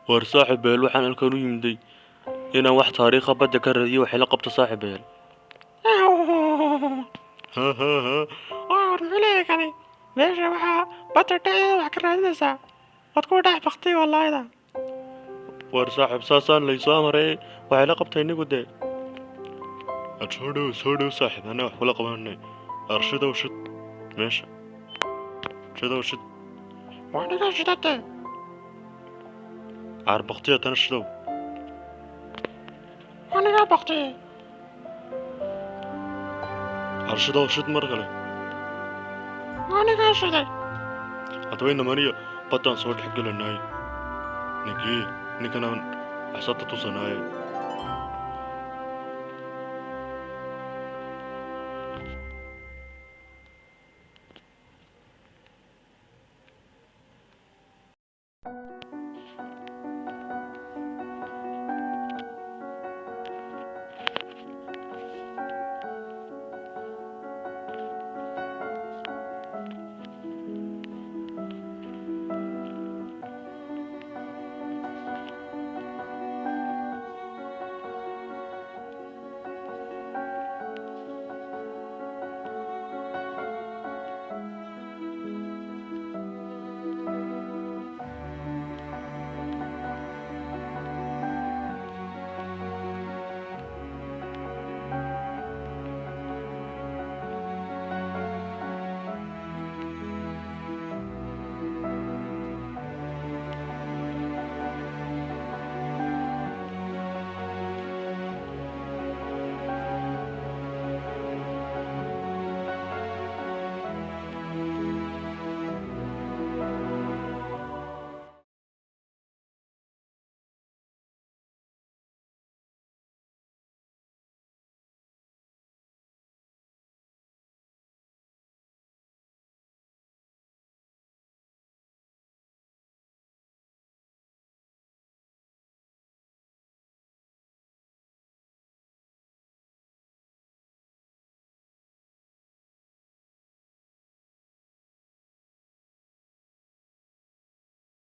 war saaxiibeel waxaan halkan u yimiday inaan wax taariikha badda ka radiyo waxay la qabto saaxiibeel. war muxuu kani meesha waxaa badda dhexdeeda wax ka raadinaysaa waad ku dhex baktay wallaahida. war saaxiib saasaan laysoo amaray waxay la qabtay inigu dee. soo dhow saaxiib anaa wax kula qabanay. arshidow shid meesha shidow shid waa niga shidate caarbaktiya tana shidow waa niga baktay arshidow shid mar kale waa niga shiday. haddawayna maniyo baddaan soo dhex gelanaay ninkii ninkanaan axsata tusanaaye